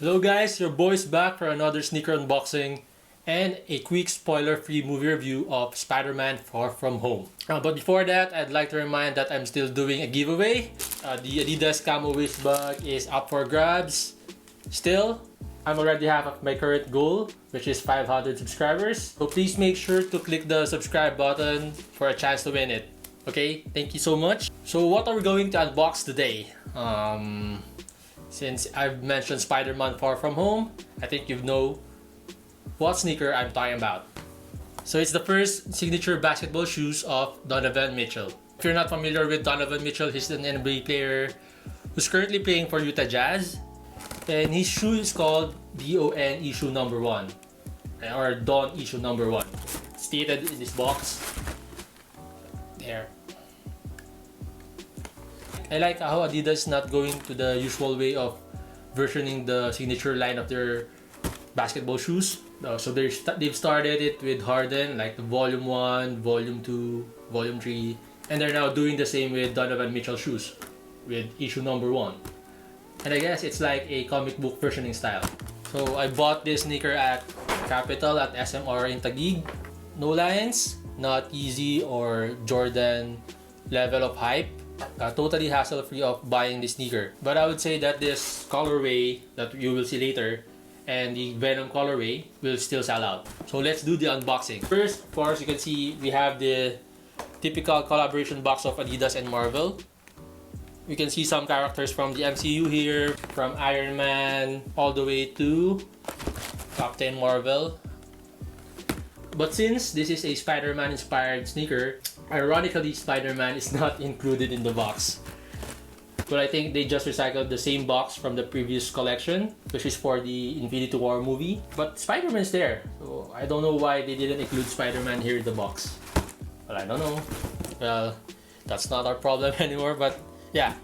Hello guys, your boy's back for another sneaker unboxing and a quick spoiler-free movie review of Spider-Man Far From Home. But before that, I'd like to remind that I'm still doing a giveaway. The Adidas Camo Waist Bag is up for grabs. Still, I'm already half of my current goal, which is 500 subscribers. So please make sure to click the subscribe button for a chance to win it. Okay, thank you so much. So what are we going to unbox today? Since I've mentioned Spider-Man Far From Home, I think you know what sneaker I'm talking about. So it's the first signature basketball shoes of Donovan Mitchell. If you're not familiar with Donovan Mitchell, he's an NBA player who's currently playing for Utah Jazz. And his shoe is called DON issue number 1. Or Don issue number 1. Stated in this box. There. I like how Adidas is not going to the usual way of versioning the signature line of their basketball shoes. So they've started it with Harden, like the Volume 1, Volume 2, Volume 3. And they're now doing the same with Donovan Mitchell shoes with issue number 1. And I guess it's like a comic book versioning style. So I bought this sneaker at Capital at SMR in Taguig. No lines, not easy or Jordan level of hype. Totally hassle-free of buying this sneaker. But I would say that this colorway that you will see later and the Venom colorway will still sell out. So let's do the unboxing. First, of course, you can see we have the typical collaboration box of Adidas and Marvel. You can see some characters from the MCU here, from Iron Man all the way to Captain Marvel. But since this is a Spider-Man inspired sneaker, ironically Spider-Man is not included in the box. But I think they just recycled the same box from the previous collection, which is for the Infinity War movie. But Spider-Man's there, so I don't know why they didn't include Spider-Man here in the box. Well, I don't know. Well, that's not our problem anymore, but yeah.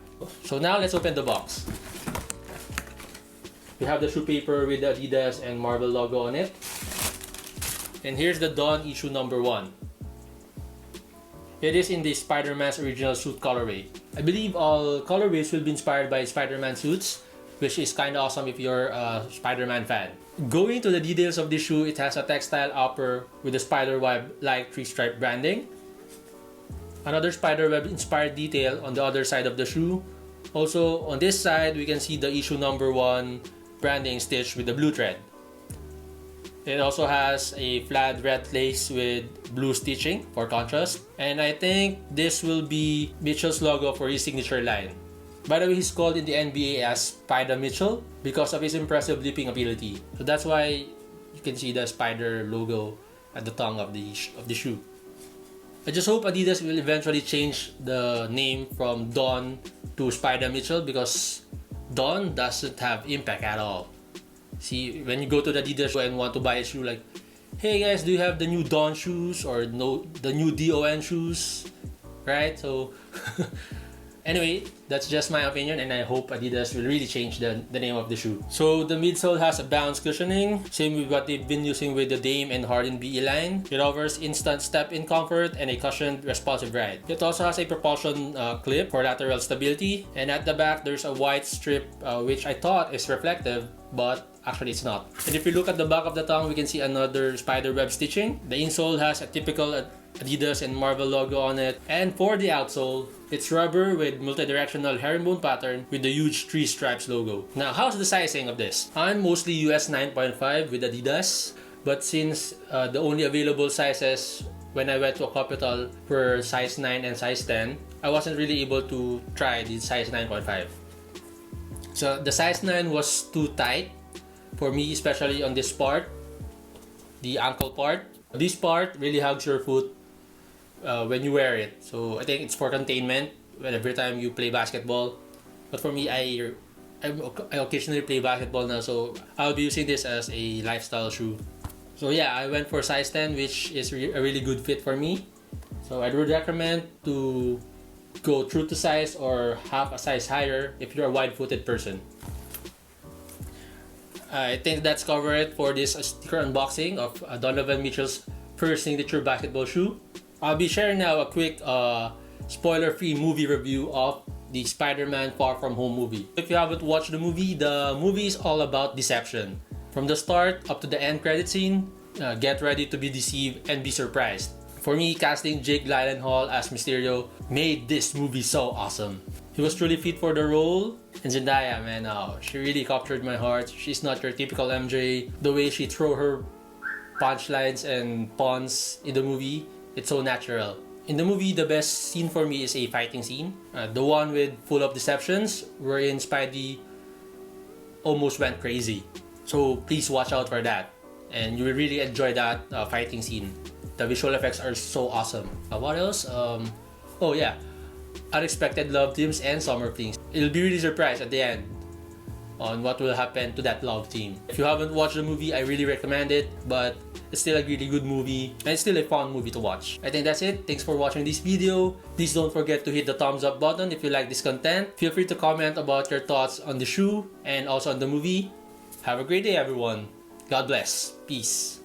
So now let's open the box. We have the shoe paper with the Adidas and Marvel logo on it. And here's the Dawn issue number 1. It is in the Spider-Man's original suit colorway. I believe all colorways will be inspired by Spider-Man suits, which is kinda awesome if you're a Spider-Man fan. Going to the details of this shoe, it has a textile upper with a spiderweb-like 3-stripe branding. Another spiderweb inspired detail on the other side of the shoe. Also, on this side, we can see the issue number 1 branding stitched with the blue thread. It also has a flat red lace with blue stitching for contrast. And I think this will be Mitchell's logo for his signature line. By the way, he's called in the NBA as Spider Mitchell because of his impressive leaping ability. So that's why you can see the spider logo at the tongue of the shoe. I just hope Adidas will eventually change the name from Don to Spider Mitchell because Don doesn't have impact at all. See, when you go to the Adidas and want to buy a shoe, like, hey guys, do you have the new Dawn shoes or the new DON shoes? Right? So, anyway, that's just my opinion and I hope Adidas will really change the name of the shoe. So, the midsole has a bounce cushioning, same with what they've been using with the Dame and Harden BE line. It offers instant step-in comfort and a cushioned, responsive ride. It also has a propulsion clip for lateral stability. And at the back, there's a white strip which I thought is reflective, but actually it's not. And if you look at the back of the tongue, we can see another spider web stitching. The insole has a typical Adidas and Marvel logo on it. And for the outsole, it's rubber with multi-directional herringbone pattern with the huge 3 stripes logo. Now, how's the sizing of this? I'm mostly US 9.5 with Adidas. But since the only available sizes when I went to a Capital were size 9 and size 10, I wasn't really able to try the size 9.5. So the size 9 was too tight for me, especially on this part, the ankle part. This part really hugs your foot when you wear it. So I think it's for containment every time you play basketball. But for me, I occasionally play basketball now, so I'll be using this as a lifestyle shoe. So yeah, I went for size 10, which is a really good fit for me. So I would recommend to go true to size or half a size higher if you're a wide-footed person. I think that's covered it for this sticker unboxing of Donovan Mitchell's first signature basketball shoe. I'll be sharing now a quick spoiler-free movie review of the Spider-Man Far From Home movie. If you haven't watched the movie is all about deception. From the start up to the end credit scene, get ready to be deceived and be surprised. For me, casting Jake Gyllenhaal as Mysterio made this movie so awesome. He was truly fit for the role. And Zendaya, man, she really captured my heart. She's not your typical MJ. The way she throw her punchlines and puns in the movie, it's so natural. In the movie, the best scene for me is a fighting scene. The one with full of deceptions, wherein Spidey almost went crazy. So please watch out for that. And you will really enjoy that fighting scene. The visual effects are so awesome. What else? Oh yeah, unexpected love teams and summer flings. You'll be really surprised at the end on what will happen to that love team. If you haven't watched the movie, I really recommend it, but it's still a really good movie and it's still a fun movie to watch. I think that's it. Thanks for watching this video. Please don't forget to hit the thumbs up button if you like this content. Feel free to comment about your thoughts on the shoe and also on the movie. Have a great day, everyone. God bless. Peace.